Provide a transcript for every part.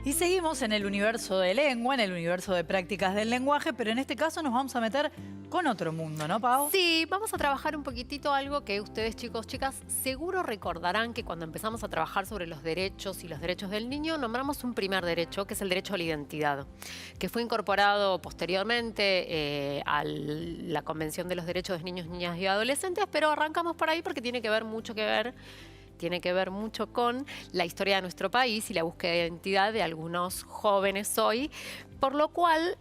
Y seguimos en el universo de lengua, en el universo de prácticas del lenguaje, pero en este caso nos vamos a meter con otro mundo, ¿no, Pau? Sí, vamos a trabajar un poquitito algo que ustedes, chicos, chicas, seguro recordarán que cuando empezamos a trabajar sobre los derechos y los derechos del niño, nombramos un primer derecho, que es el derecho a la identidad, que fue incorporado posteriormente a la Convención de los Derechos de Niños, Niñas y Adolescentes, pero arrancamos por ahí porque tiene que ver mucho con la historia de nuestro país y la búsqueda de identidad de algunos jóvenes hoy. Por lo cual,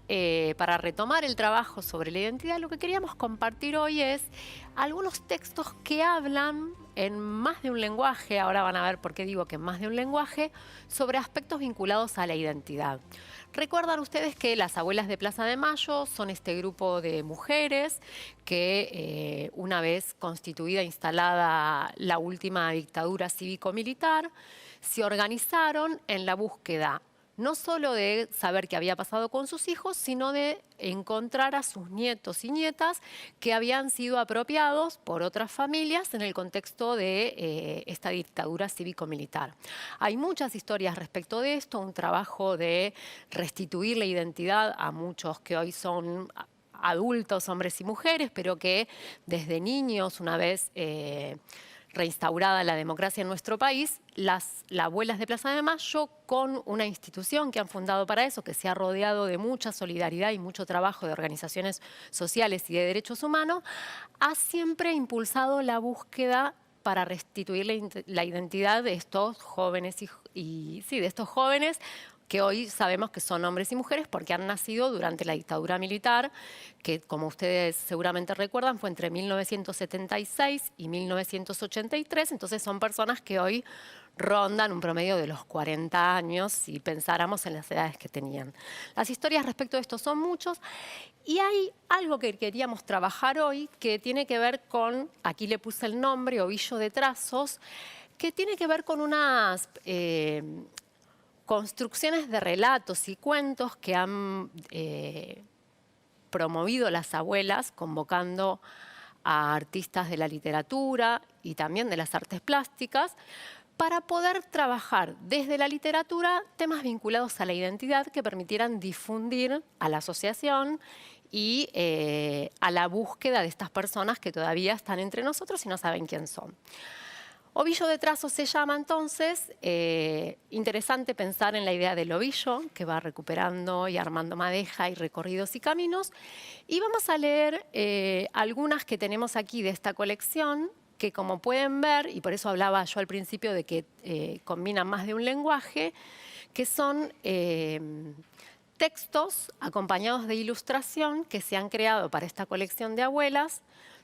para retomar el trabajo sobre la identidad, lo que queríamos compartir hoy es algunos textos que hablan en más de un lenguaje, ahora van a ver por qué digo que en más de un lenguaje, sobre aspectos vinculados a la identidad. Recuerdan ustedes que las abuelas de Plaza de Mayo son este grupo de mujeres que una vez constituida, instalada la última dictadura cívico-militar, se organizaron en la búsqueda no solo de saber qué había pasado con sus hijos, sino de encontrar a sus nietos y nietas que habían sido apropiados por otras familias en el contexto de esta dictadura cívico-militar. Hay muchas historias respecto de esto, un trabajo de restituir la identidad a muchos que hoy son adultos, hombres y mujeres, pero que desde niños, una vez reinstaurada la democracia en nuestro país, las abuelas de Plaza de Mayo, con una institución que han fundado para eso, que se ha rodeado de mucha solidaridad y mucho trabajo de organizaciones sociales y de derechos humanos, ha siempre impulsado la búsqueda para restituir la identidad de estos jóvenes de estos jóvenes que hoy sabemos que son hombres y mujeres porque han nacido durante la dictadura militar, que como ustedes seguramente recuerdan fue entre 1976 y 1983, entonces son personas que hoy rondan un promedio de los 40 años si pensáramos en las edades que tenían. Las historias respecto a esto son muchos y hay algo que queríamos trabajar hoy que tiene que ver con, aquí le puse el nombre, Ovillo de Trazos, que tiene que ver con unas construcciones de relatos y cuentos que han promovido las abuelas, convocando a artistas de la literatura y también de las artes plásticas, para poder trabajar desde la literatura temas vinculados a la identidad que permitieran difundir a la asociación y a la búsqueda de estas personas que todavía están entre nosotros y no saben quién son. Ovillo de Trazos se llama entonces, interesante pensar en la idea del ovillo, que va recuperando y armando madeja y recorridos y caminos. Y vamos a leer algunas que tenemos aquí de esta colección, que como pueden ver, y por eso hablaba yo al principio de que combinan más de un lenguaje, que son textos acompañados de ilustración que se han creado para esta colección de abuelas,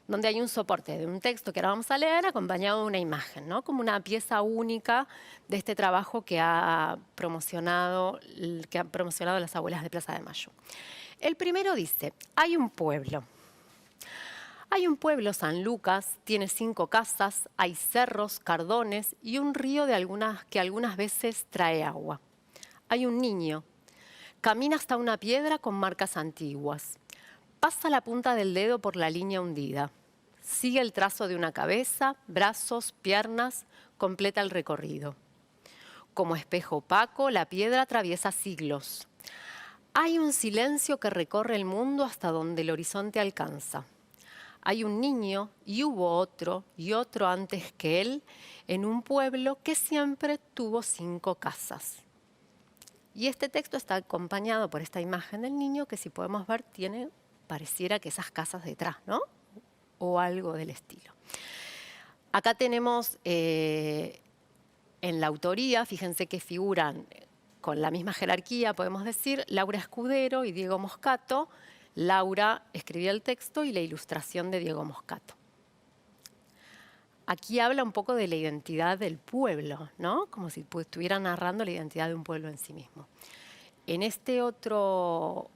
donde hay un soporte de un texto que ahora vamos a leer acompañado de una imagen, ¿no? Como una pieza única de este trabajo que han promocionado las abuelas de Plaza de Mayo. El primero dice, hay un pueblo, San Lucas, tiene 5 casas, hay cerros, cardones y un río que algunas veces trae agua. Hay un niño, camina hasta una piedra con marcas antiguas. Pasa la punta del dedo por la línea hundida. Sigue el trazo de una cabeza, brazos, piernas, completa el recorrido. Como espejo opaco, la piedra atraviesa siglos. Hay un silencio que recorre el mundo hasta donde el horizonte alcanza. Hay un niño y hubo otro y otro antes que él en un pueblo que siempre tuvo 5 casas. Y este texto está acompañado por esta imagen del niño que si podemos ver pareciera que esas casas detrás, ¿no? O algo del estilo. Acá tenemos en la autoría, fíjense que figuran con la misma jerarquía, podemos decir, Laura Escudero y Diego Moscato. Laura escribió el texto y la ilustración de Diego Moscato. Aquí habla un poco de la identidad del pueblo, ¿no? Como si estuviera narrando la identidad de un pueblo en sí mismo. En este otro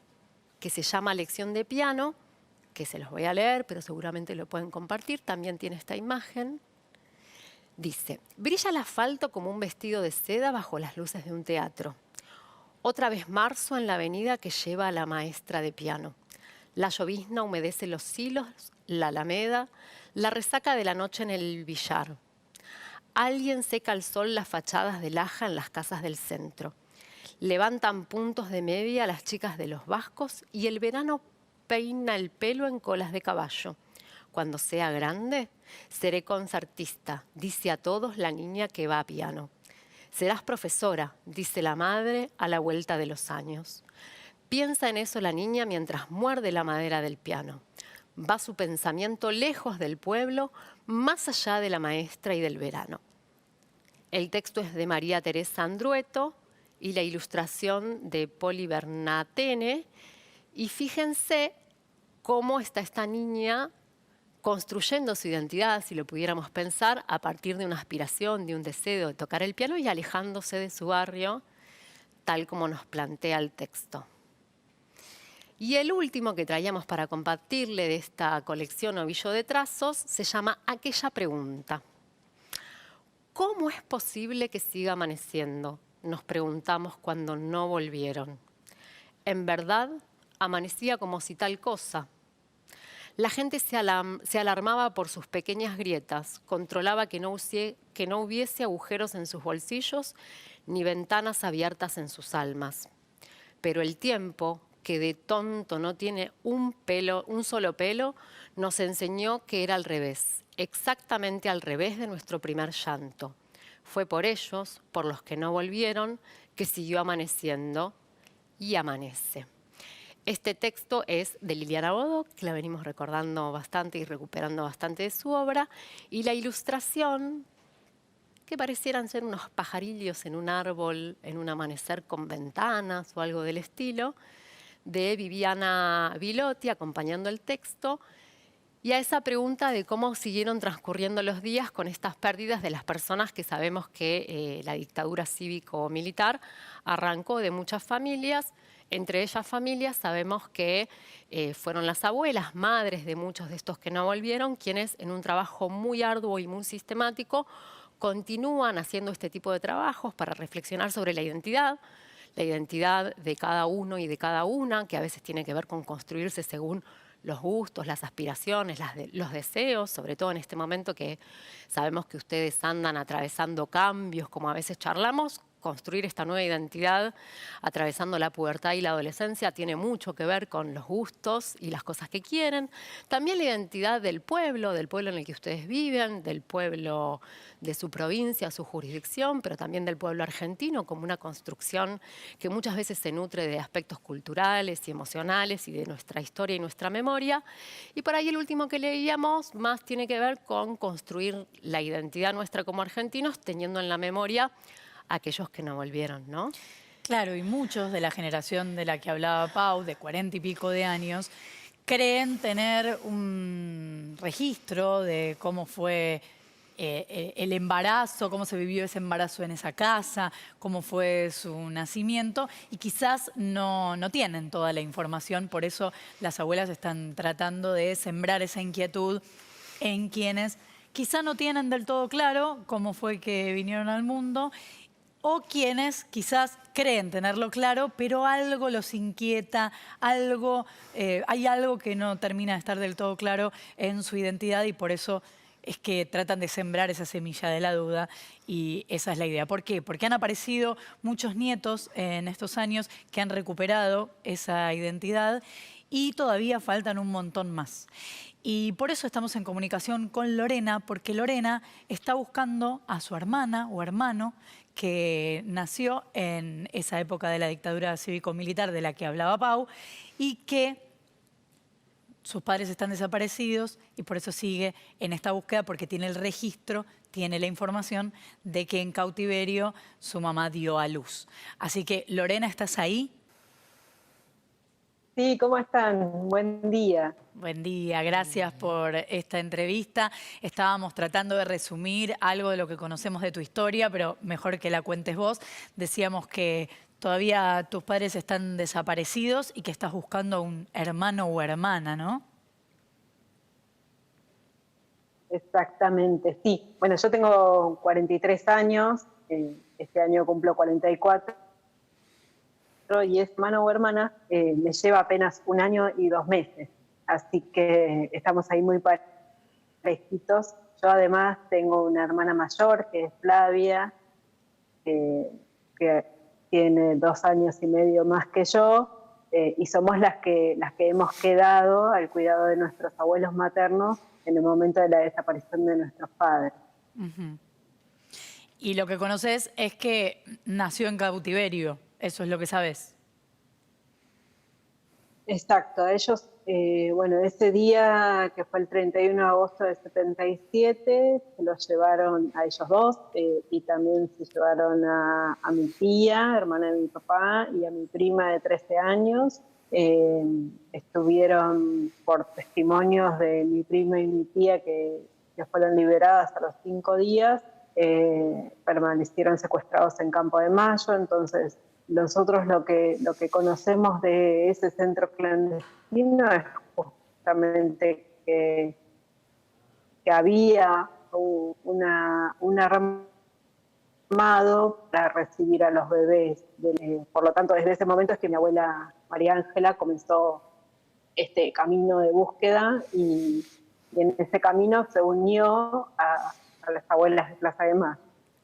que se llama Lección de piano, que se los voy a leer, pero seguramente lo pueden compartir, también tiene esta imagen. Dice, brilla el asfalto como un vestido de seda bajo las luces de un teatro. Otra vez marzo en la avenida que lleva a la maestra de piano. La llovizna humedece los hilos, la alameda, la resaca de la noche en el billar. Alguien seca al sol las fachadas de laja en las casas del centro. Levantan puntos de media las chicas de los vascos y el verano peina el pelo en colas de caballo. Cuando sea grande, seré concertista, dice a todos la niña que va a piano. Serás profesora, dice la madre a la vuelta de los años. Piensa en eso la niña mientras muerde la madera del piano. Va su pensamiento lejos del pueblo, más allá de la maestra y del verano. El texto es de María Teresa Andrueto y la ilustración de Poli Bernatene. Y fíjense cómo está esta niña construyendo su identidad, si lo pudiéramos pensar, a partir de una aspiración, de un deseo de tocar el piano y alejándose de su barrio, tal como nos plantea el texto. Y el último que traíamos para compartirle de esta colección Ovillo de Trazos se llama Aquella pregunta. ¿Cómo es posible que siga amaneciendo? Nos preguntamos cuando no volvieron. En verdad, amanecía como si tal cosa. La gente se alarmaba por sus pequeñas grietas, controlaba que no hubiese agujeros en sus bolsillos ni ventanas abiertas en sus almas. Pero el tiempo, que de tonto no tiene un solo pelo, nos enseñó que era al revés, exactamente al revés de nuestro primer llanto. Fue por ellos, por los que no volvieron, que siguió amaneciendo y amanece. Este texto es de Liliana Bodo, que la venimos recordando bastante y recuperando bastante de su obra, y la ilustración, que parecieran ser unos pajarillos en un árbol, en un amanecer con ventanas o algo del estilo, de Viviana Bilotti, acompañando el texto, y a esa pregunta de cómo siguieron transcurriendo los días con estas pérdidas de las personas que sabemos que la dictadura cívico-militar arrancó de muchas familias. Entre ellas familias sabemos que fueron las abuelas, madres de muchos de estos que no volvieron, quienes en un trabajo muy arduo y muy sistemático continúan haciendo este tipo de trabajos para reflexionar sobre la identidad de cada uno y de cada una, que a veces tiene que ver con construirse según los gustos, las aspiraciones, los deseos, sobre todo en este momento que sabemos que ustedes andan atravesando cambios, como a veces charlamos. Construir esta nueva identidad atravesando la pubertad y la adolescencia tiene mucho que ver con los gustos y las cosas que quieren. También la identidad del pueblo en el que ustedes viven, del pueblo de su provincia, su jurisdicción, pero también del pueblo argentino como una construcción que muchas veces se nutre de aspectos culturales y emocionales y de nuestra historia y nuestra memoria. Y por ahí el último que leíamos más tiene que ver con construir la identidad nuestra como argentinos, teniendo en la memoria aquellos que no volvieron, ¿no? Claro, y muchos de la generación de la que hablaba Pau, de 40 y pico de años, creen tener un registro de cómo fue el embarazo, cómo se vivió ese embarazo en esa casa, cómo fue su nacimiento, y quizás no tienen toda la información, por eso las abuelas están tratando de sembrar esa inquietud en quienes quizá no tienen del todo claro cómo fue que vinieron al mundo, o quienes quizás creen tenerlo claro, pero algo los inquieta, hay algo que no termina de estar del todo claro en su identidad y por eso es que tratan de sembrar esa semilla de la duda y esa es la idea. ¿Por qué? Porque han aparecido muchos nietos en estos años que han recuperado esa identidad y todavía faltan un montón más. Y por eso estamos en comunicación con Lorena, porque Lorena está buscando a su hermana o hermano que nació en esa época de la dictadura cívico-militar de la que hablaba Pau y que sus padres están desaparecidos y por eso sigue en esta búsqueda porque tiene el registro, tiene la información de que en cautiverio su mamá dio a luz. Así que, Lorena, ¿estás ahí? Sí, ¿cómo están? Buen día. Buen día, gracias por esta entrevista. Estábamos tratando de resumir algo de lo que conocemos de tu historia, pero mejor que la cuentes vos. Decíamos que todavía tus padres están desaparecidos y que estás buscando un hermano o hermana, ¿no? Exactamente, sí. Bueno, yo tengo 43 años, este año cumplo 44, y es hermano o hermana, me lleva apenas 1 año y 2 meses. Así que estamos ahí muy parejitos. Yo además tengo una hermana mayor, que es Flavia, que tiene 2 años y medio más que yo, y somos las que hemos quedado al cuidado de nuestros abuelos maternos en el momento de la desaparición de nuestros padres. Ujú. Y lo que conoces es que nació en cautiverio, eso es lo que sabes. Exacto, ellos, bueno, ese día que fue el 31 de agosto de 77, se los llevaron a ellos dos, y también se llevaron a mi tía, hermana de mi papá, y a mi prima de 13 años. Estuvieron por testimonios de mi prima y mi tía que fueron liberadas a los 5 días, permanecieron secuestrados en Campo de Mayo. Entonces nosotros lo que conocemos de ese centro clandestino es justamente que había un armado para recibir a los bebés. Por lo tanto, desde ese momento es que mi abuela María Ángela comenzó este camino de búsqueda, y en ese camino se unió a las abuelas de Plaza de Mayo.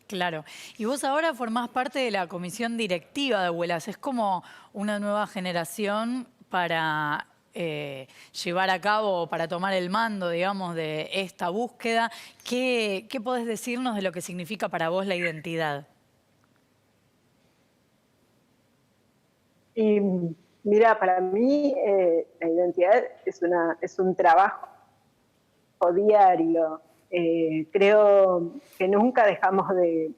Claro. Y vos ahora formás parte de la comisión directiva de abuelas. Es como una nueva generación para llevar a cabo, para tomar el mando, digamos, de esta búsqueda. ¿Qué podés decirnos de lo que significa para vos la identidad? Y mira, para mí la identidad es un trabajo diario. Creo que nunca dejamos de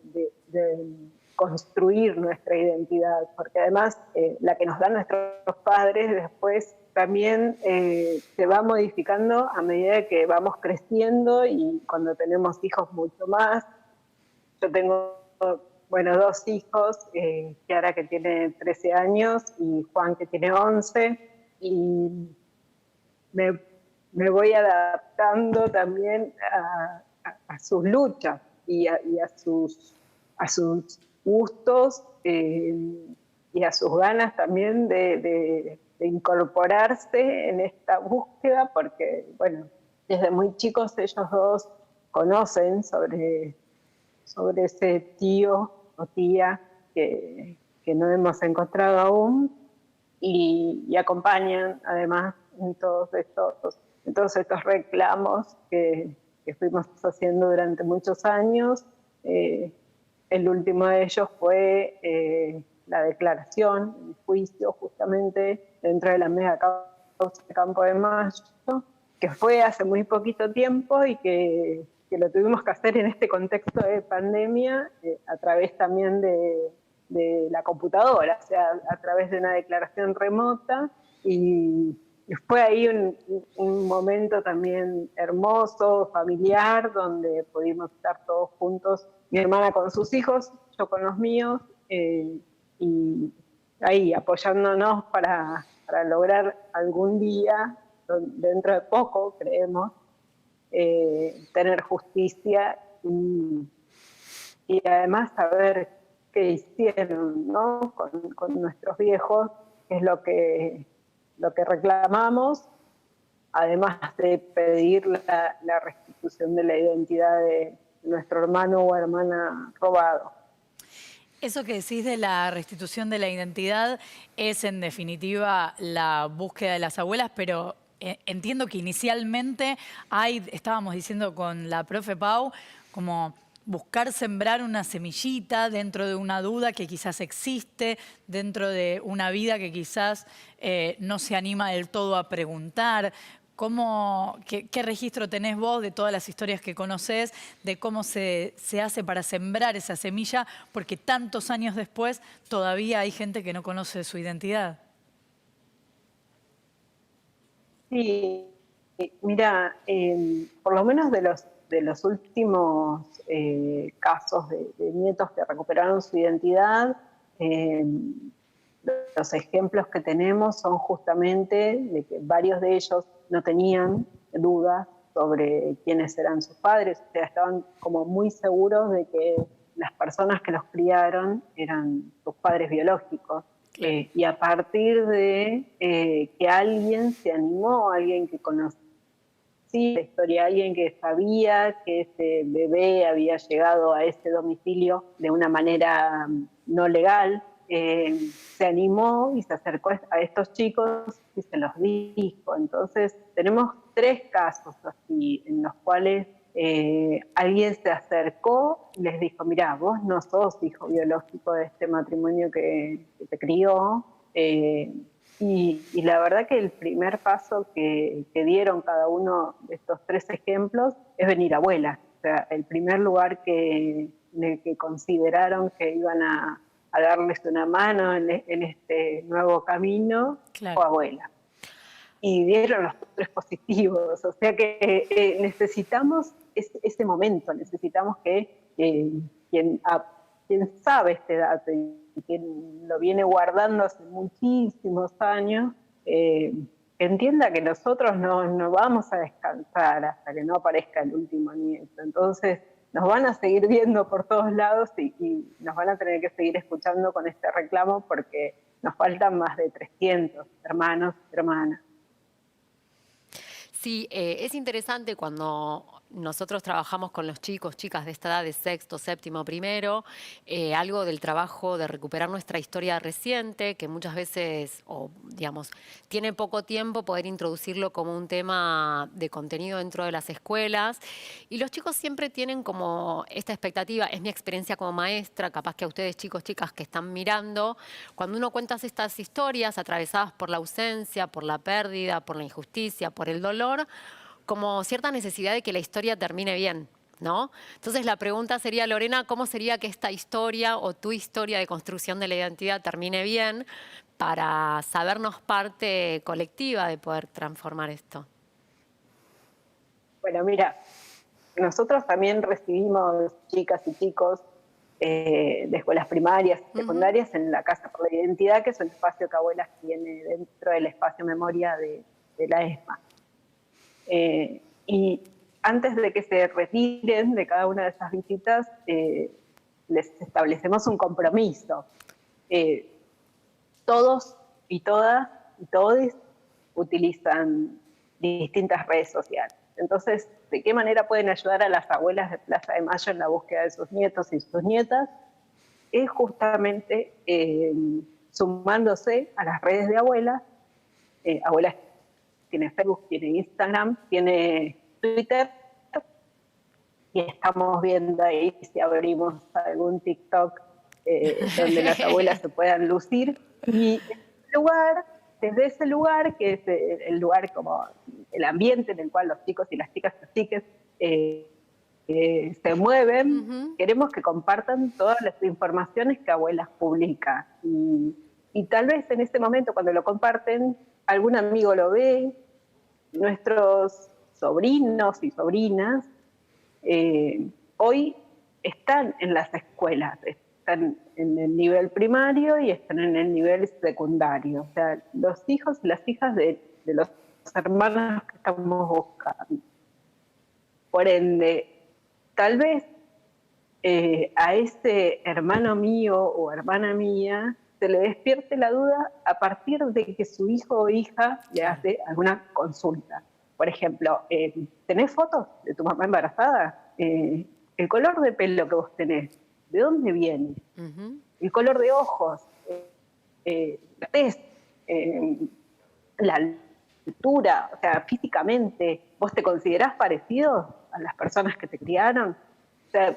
construir nuestra identidad, porque además la que nos dan nuestros padres después también se va modificando a medida que vamos creciendo, y cuando tenemos hijos mucho más. Yo tengo, bueno, 2 hijos, Chiara, que tiene 13 años, y Juan, que tiene 11, y me, me voy adaptando también a sus luchas y a sus gustos, y a sus ganas también de incorporarse en esta búsqueda, porque, bueno, desde muy chicos ellos dos conocen sobre ese tío o tía que no hemos encontrado aún, y acompañan además en todos estos reclamos que fuimos haciendo durante muchos años. El último de ellos fue la declaración, el juicio justamente dentro de la mega causa de Campo de Mayo, que fue hace muy poquito tiempo, y que lo tuvimos que hacer en este contexto de pandemia, a través también de la computadora, o sea, a través de una declaración remota. Y fue ahí un momento también hermoso, familiar, donde pudimos estar todos juntos, mi hermana con sus hijos, yo con los míos, y ahí apoyándonos para lograr algún día, dentro de poco, creemos, tener justicia, y además saber qué hicieron, ¿no? con nuestros viejos, que es lo que reclamamos, además de pedir la restitución de la identidad de nuestro hermano o hermana robado. Eso que decís de la restitución de la identidad es en definitiva la búsqueda de las abuelas, pero entiendo que inicialmente estábamos diciendo con la profe Pau, como buscar sembrar una semillita dentro de una duda que quizás existe, dentro de una vida que quizás no se anima del todo a preguntar. ¿Qué registro tenés vos de todas las historias que conocés, de cómo se hace para sembrar esa semilla? Porque tantos años después todavía hay gente que no conoce su identidad. Sí, mira, por lo menos de los últimos casos de nietos que recuperaron su identidad, los ejemplos que tenemos son justamente de que varios de ellos no tenían dudas sobre quiénes eran sus padres, o sea, estaban como muy seguros de que las personas que los criaron eran sus padres biológicos. Claro. Y a partir de que alguien se animó, alguien que conocía la historia, alguien que sabía que ese bebé había llegado a ese domicilio de una manera no legal, se animó y se acercó a estos chicos y se los dijo. Entonces, tenemos 3 casos así, en los cuales alguien se acercó y les dijo, mirá, vos no sos hijo biológico de este matrimonio que te crió. Y la verdad que el primer paso que dieron cada uno de estos 3 ejemplos es venir a abuelas. O sea, el primer lugar en el que consideraron que iban a darles una mano en este nuevo camino, Claro. fue abuela. Y dieron los 3 positivos. O sea que necesitamos ese momento, necesitamos que quien sabe este dato y quien lo viene guardando hace muchísimos años, entienda que nosotros no vamos a descansar hasta que no aparezca el último nieto. Entonces nos van a seguir viendo por todos lados y nos van a tener que seguir escuchando con este reclamo porque nos faltan más de 300 hermanos y hermanas. Sí, es interesante cuando nosotros trabajamos con los chicos, chicas de esta edad, de sexto, séptimo, primero, algo del trabajo de recuperar nuestra historia reciente, que muchas veces, o digamos, tiene poco tiempo poder introducirlo como un tema de contenido dentro de las escuelas. Y los chicos siempre tienen como esta expectativa, es mi experiencia como maestra, capaz que a ustedes chicos, chicas que están mirando, cuando uno cuenta estas historias atravesadas por la ausencia, por la pérdida, por la injusticia, por el dolor, como cierta necesidad de que la historia termine bien, ¿no? Entonces la pregunta sería, Lorena, ¿cómo sería que esta historia o tu historia de construcción de la identidad termine bien para sabernos parte colectiva de poder transformar esto? Bueno, mira, nosotros también recibimos chicas y chicos de escuelas primarias y secundarias en la Casa por la Identidad, que es un espacio que Abuelas tiene dentro del espacio memoria de la ESMA. Y antes de que se retiren de cada una de esas visitas, les establecemos un compromiso. Todos y todas y todos utilizan distintas redes sociales. Entonces, ¿de qué manera pueden ayudar a las abuelas de Plaza de Mayo en la búsqueda de sus nietos y sus nietas? Es justamente sumándose a las redes de abuelas. Abuelas tiene Facebook, tiene Instagram, tiene Twitter, y estamos viendo ahí si abrimos algún TikTok donde las abuelas se puedan lucir. Y desde ese lugar, que es el lugar como el ambiente en el cual los chicos y las chicas se mueven, queremos que compartan todas las informaciones que Abuelas publica. Y tal vez en ese momento, cuando lo comparten, algún amigo lo ve, nuestros sobrinos y sobrinas hoy están en las escuelas, están en el nivel primario y están en el nivel secundario. O sea, los hijos y las hijas de los hermanos que estamos buscando. Por ende, tal vez a ese hermano mío o hermana mía se le despierte la duda a partir de que su hijo o hija le hace alguna consulta. Por ejemplo, ¿tenés fotos de tu mamá embarazada? El color de pelo que vos tenés, ¿de dónde viene? El color de ojos, la tez, la altura, o sea, físicamente, ¿vos te considerás parecido a las personas que te criaron? O sea,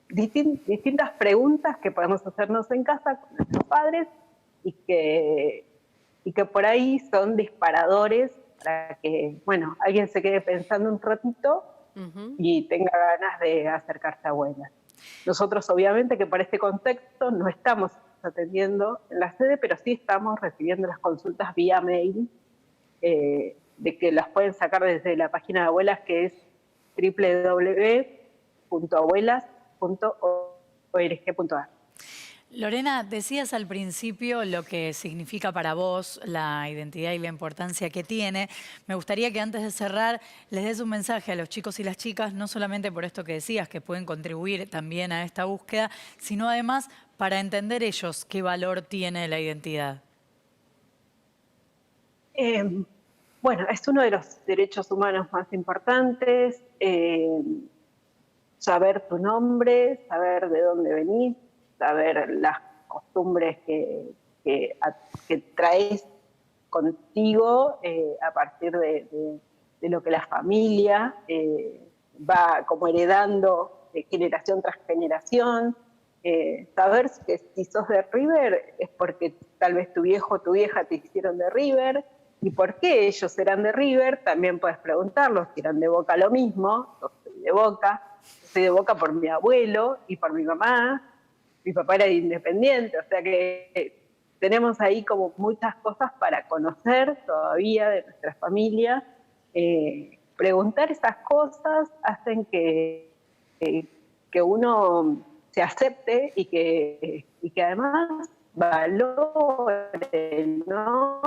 distintas preguntas que podemos hacernos en casa con nuestros padres y que por ahí son disparadores para que, bueno, alguien se quede pensando un ratito y tenga ganas de acercarse a abuelas. Nosotros, obviamente, que para este contexto no estamos atendiendo en la sede, pero sí estamos recibiendo las consultas vía mail, de que las pueden sacar desde la página de abuelas, que es www.abuelas.org.ar. Lorena, decías al principio lo que significa para vos la identidad y la importancia que tiene. Me gustaría que antes de cerrar les des un mensaje a los chicos y las chicas, no solamente por esto que decías, que pueden contribuir también a esta búsqueda, sino además para entender ellos qué valor tiene la identidad. Bueno, es uno de los derechos humanos más importantes, saber tu nombre, saber de dónde venís, saber costumbres que traes contigo a partir de lo que la familia va como heredando de generación tras generación. Saber que si sos de River es porque tal vez tu viejo o tu vieja te hicieron de River, y por qué ellos eran de River también puedes preguntarlos. Si eran de Boca, lo mismo. Yo soy de Boca. Yo soy de Boca por mi abuelo y por mi mamá. Mi papá era independiente, o sea que tenemos ahí como muchas cosas para conocer todavía de nuestra familia. Preguntar esas cosas hacen que uno se acepte y que además valore, ¿no?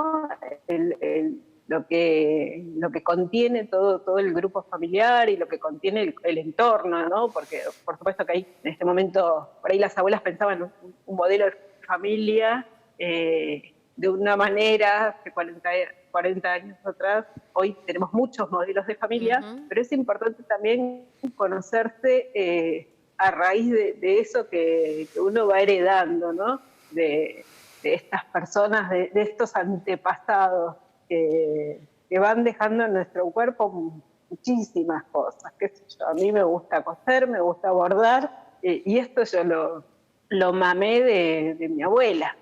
Lo que contiene todo el grupo familiar y lo que contiene el entorno, ¿no? Porque por supuesto que ahí, en este momento, por ahí las abuelas pensaban un modelo de familia de una manera hace 40 años atrás. Hoy tenemos muchos modelos de familia, pero es importante también conocerse a raíz de eso que uno va heredando, ¿no? De estas personas, de estos antepasados que van dejando en nuestro cuerpo muchísimas cosas. Qué sé yo, a mí me gusta coser, me gusta bordar, y esto yo lo mamé de mi abuela.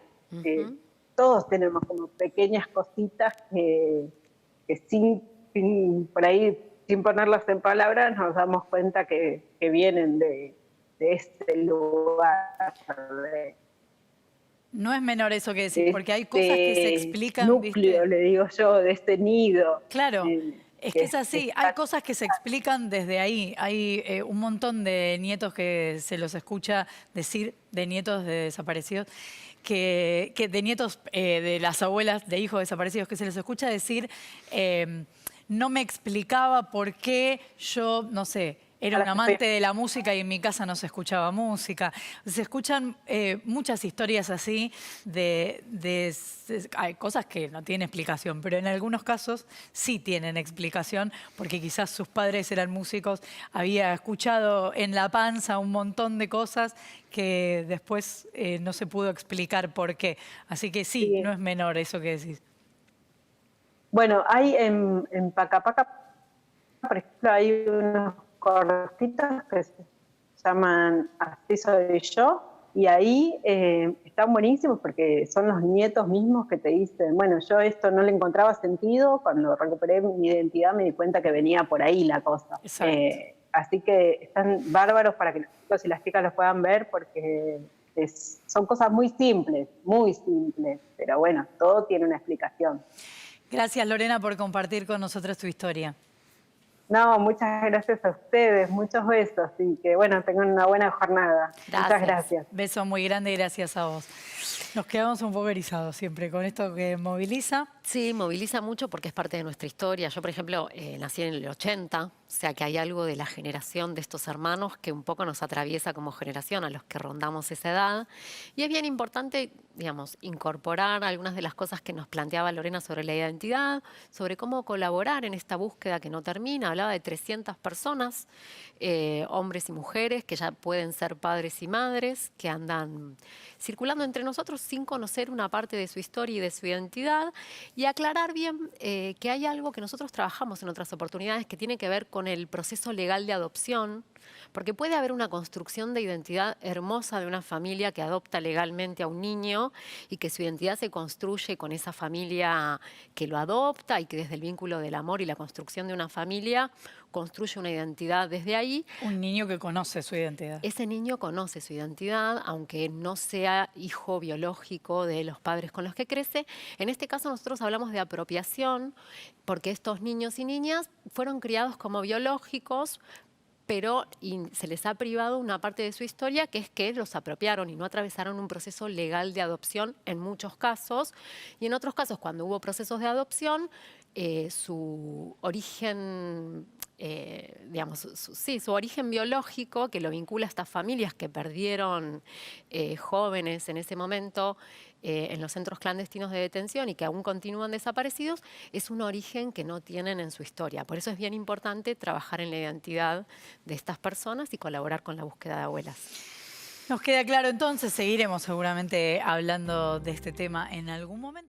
Todos tenemos como pequeñas cositas que por ahí, sin ponerlas en palabras, nos damos cuenta que vienen de ese lugar. No es menor eso que decís, porque hay cosas que se explican, núcleo, ¿viste? le digo yo, de este nido. Claro, es que es así. Está. Hay cosas que se explican desde ahí. Hay un montón de nietos que se los escucha decir, de nietos de desaparecidos, que de nietos de las abuelas de hijos desaparecidos, que se les escucha decir, no me explicaba por qué yo, no sé, era un amante de la música y en mi casa no se escuchaba música. Se escuchan muchas historias así hay cosas que no tienen explicación, pero en algunos casos sí tienen explicación, porque quizás sus padres eran músicos, había escuchado en la panza un montón de cosas que después no se pudo explicar por qué. Así que sí, no es menor eso que decís. Bueno, hay en Pacapaca, por ejemplo, hay unos cortitos que se llaman Así soy yo, y ahí están buenísimos porque son los nietos mismos que te dicen, bueno, yo esto no le encontraba sentido, cuando recuperé mi identidad me di cuenta que venía por ahí la cosa. Así que están bárbaros para que los chicos y las chicas los puedan ver, porque son cosas muy simples, pero bueno, todo tiene una explicación. Gracias, Lorena, por compartir con nosotros tu historia. No, muchas gracias a ustedes, muchos besos y que bueno, tengan una buena jornada. Muchas gracias. Beso muy grande y gracias a vos. Nos quedamos un poco erizados siempre con esto que moviliza. Sí, moviliza mucho porque es parte de nuestra historia. Yo, por ejemplo, nací en el 80, o sea que hay algo de la generación de estos hermanos que un poco nos atraviesa como generación a los que rondamos esa edad. Y es bien importante, digamos, incorporar algunas de las cosas que nos planteaba Lorena sobre la identidad, sobre cómo colaborar en esta búsqueda que no termina. Hablaba de 300 personas, hombres y mujeres, que ya pueden ser padres y madres, que andan circulando entre nosotros sin conocer una parte de su historia y de su identidad, y aclarar bien que hay algo que nosotros trabajamos en otras oportunidades que tiene que ver con el proceso legal de adopción, porque puede haber una construcción de identidad hermosa de una familia que adopta legalmente a un niño y que su identidad se construye con esa familia que lo adopta y que desde el vínculo del amor y la construcción de una familia construye una identidad desde ahí. Un niño que conoce su identidad. Ese niño conoce su identidad, aunque no sea hijo biológico de los padres con los que crece. En este caso nosotros hablamos de apropiación, porque estos niños y niñas fueron criados como biológicos, pero se les ha privado una parte de su historia, que es que los apropiaron y no atravesaron un proceso legal de adopción en muchos casos. Y en otros casos, cuando hubo procesos de adopción, su origen, su origen biológico, que lo vincula a estas familias que perdieron jóvenes en ese momento en los centros clandestinos de detención y que aún continúan desaparecidos, es un origen que no tienen en su historia. Por eso es bien importante trabajar en la identidad de estas personas y colaborar con la búsqueda de abuelas. Nos queda claro entonces, seguiremos seguramente hablando de este tema en algún momento.